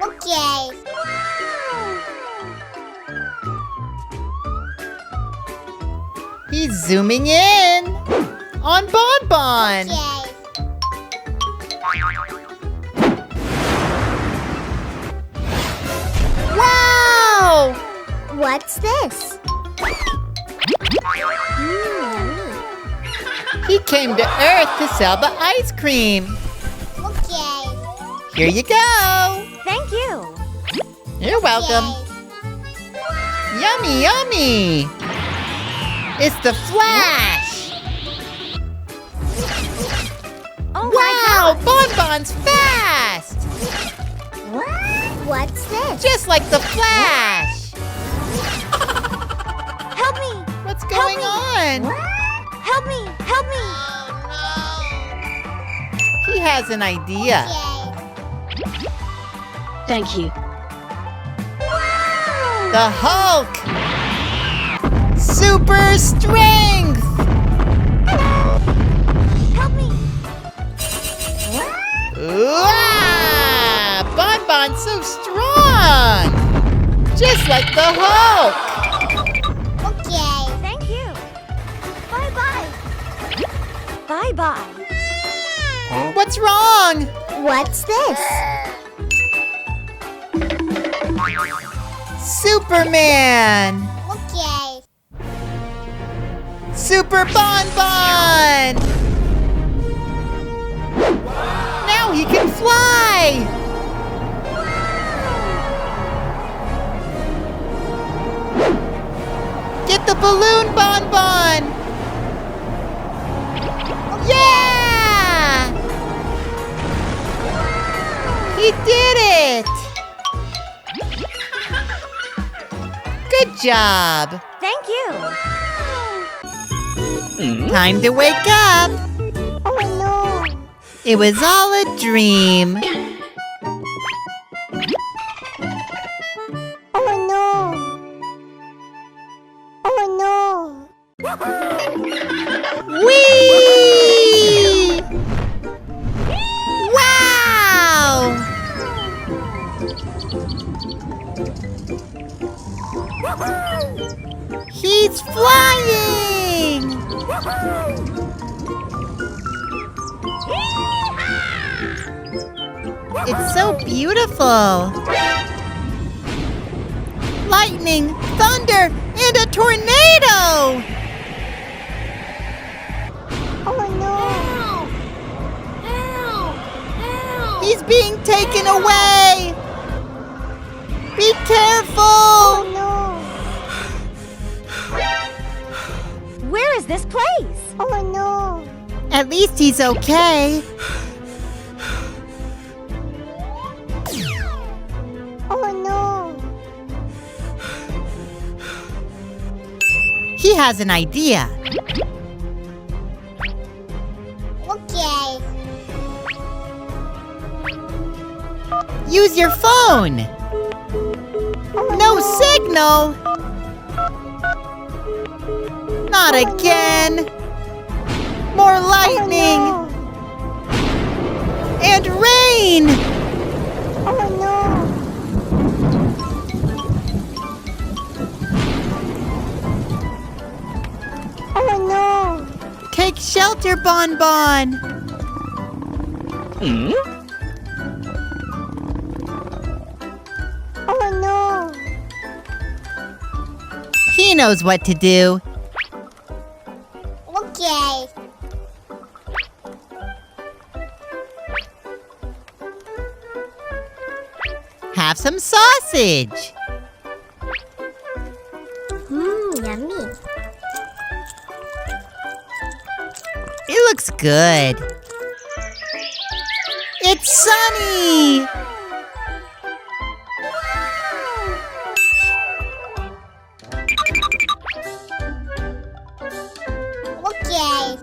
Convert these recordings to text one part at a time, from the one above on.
Okay. He's zooming in on Bon Bon. Okay. Wow! What's this? Yummy. He came to Earth to sell the ice cream. Okay. Here you go. Thank you. You're welcome. Yummy, yummy. It's the Flash. Oh Wow, Bon Bon's fast. What's this? Just like the Flash. Help me! What's going on? Help me! Help me! He has an idea. Okay. Thank you. The Hulk. Super strength. Help me! Ah, Bon Bon's so strong. Just like the Hulk. Okay. Thank you. Bye-bye. Bye-bye. What's wrong? What's this? Superman. Okay. Super Bon Bon. Now he can fly. Get the balloon, Bon Bon. Yeah! He did it! Good job! Thank you. Time to wake up! Oh no. It was all a dream. Oh no. Oh no. Whee! Wow! He's flying! It's so beautiful! Lightning, thunder, and a tornado! Oh no. He's being taken away! Be careful! Oh no. Where is this place? Oh no. At least he's okay. Oh no. He has an idea. Okay. Use your phone. No signal. Not again. More lightning Oh and rain. no. Oh no. Oh no. Take shelter, Bon Bon. Oh no. He knows what to do. Okay. Have some sausage. Yummy. It looks good. It's sunny. Okay.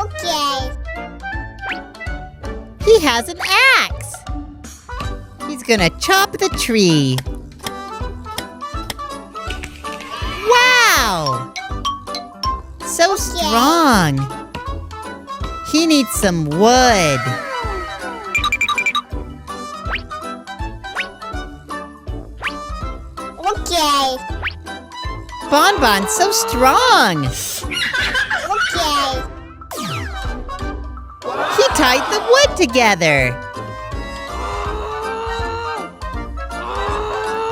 Okay. He has an axe. He's gonna chop the tree. Wow! So strong. He needs some wood. Okay. Bonbon's so strong. Okay. He tied the wood together.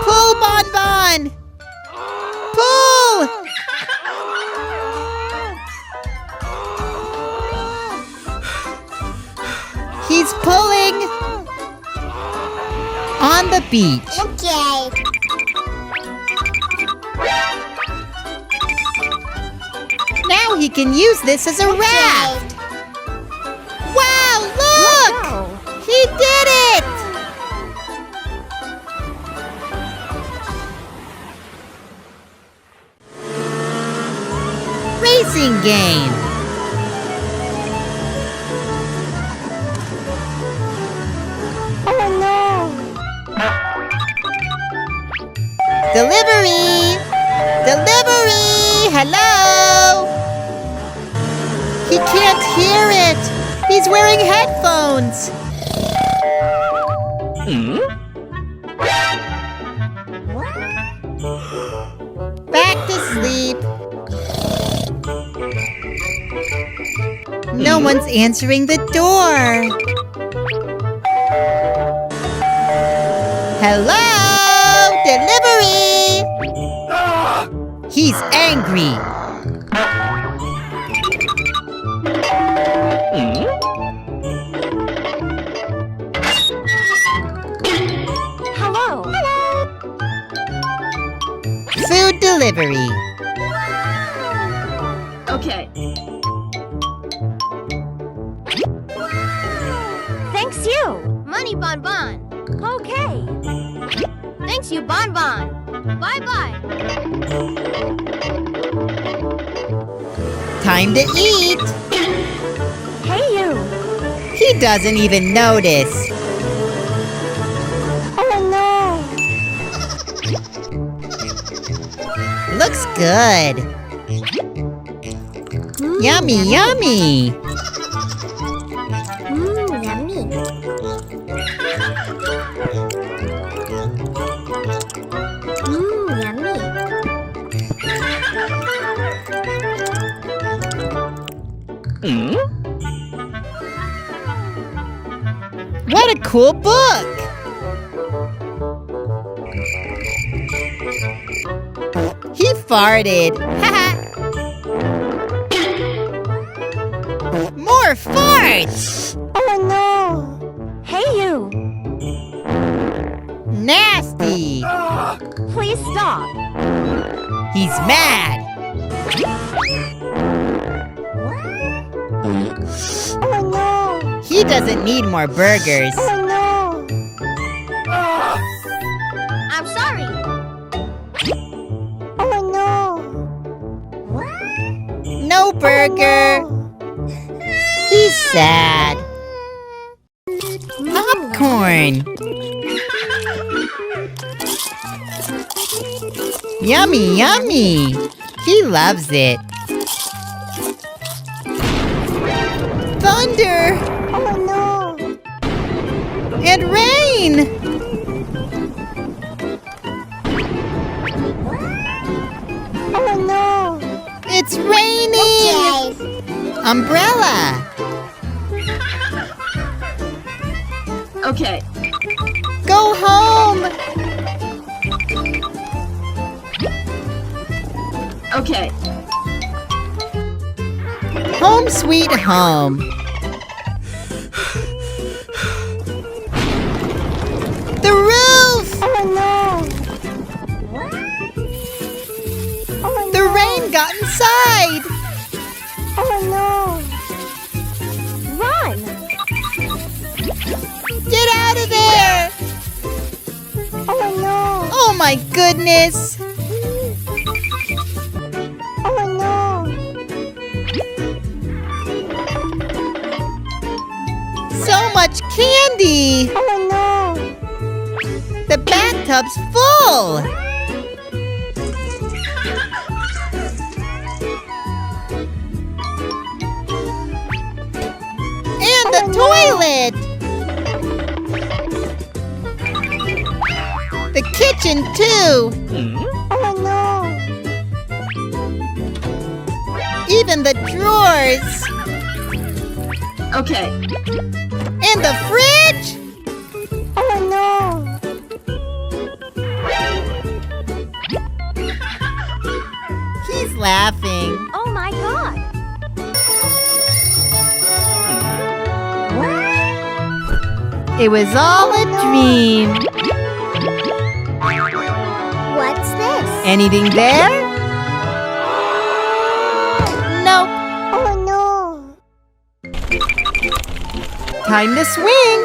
Pull, Bonbon! Pull! He's pulling on the beach. Okay. Now he can use this as a raft. Wow, look! He did it! Racing game. Oh no. Delivery! Delivery! Hello? He can't hear it. He's wearing headphones. Back to sleep. No one's answering the door. Hello? Delivery! He's angry. Hello. Food delivery. Okay. Thanks you. Money Bonbon. Okay. Thanks you Bonbon. Bye-bye. Time to eat. Hey you. He doesn't even notice. Oh no. Looks good. Yummy, yummy. Yummy. Yummy. What a cool book. He farted. More farts. Oh no. Hey you. Nasty. Please stop. He's mad. Oh no. He doesn't need more burgers. Oh no. I'm sorry. Oh no. No burger. He's sad. Popcorn. Yummy, yummy. He loves it. Thunder Oh no. and rain. Oh no. It's raining. Umbrella. Okay. Go home. Okay. Home sweet home. The roof. Oh no. Oh The rain got inside. Oh no. Run. Get out of there. Oh no. Oh my goodness. Oh no. So much candy. Oh no. The bathtub's full. the toilet! The kitchen, too! Oh no! Even the drawers! Okay. And the fridge! Oh no! He's laughing. Oh my god! It was all a dream. What's this? Anything there? Nope. Oh no! Time to swing.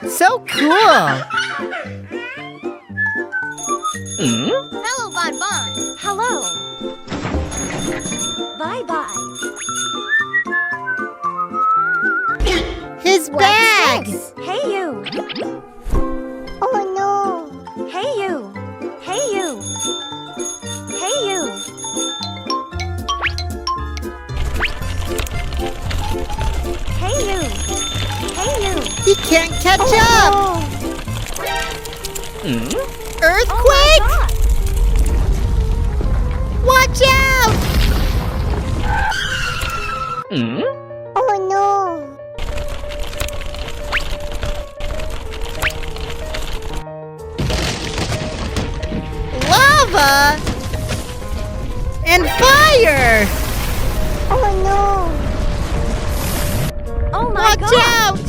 So cool. Hello, Bon Bon. Hello. Bye-bye. His bag. What's this? Hey, you. Oh no. Hey, you. Hey, you. Hey, you. Hey, you. Hey, you. He can't catch up. Earthquake? Oh Watch out! Oh no. Lava! And fire! Oh no. Oh my Watch god. out!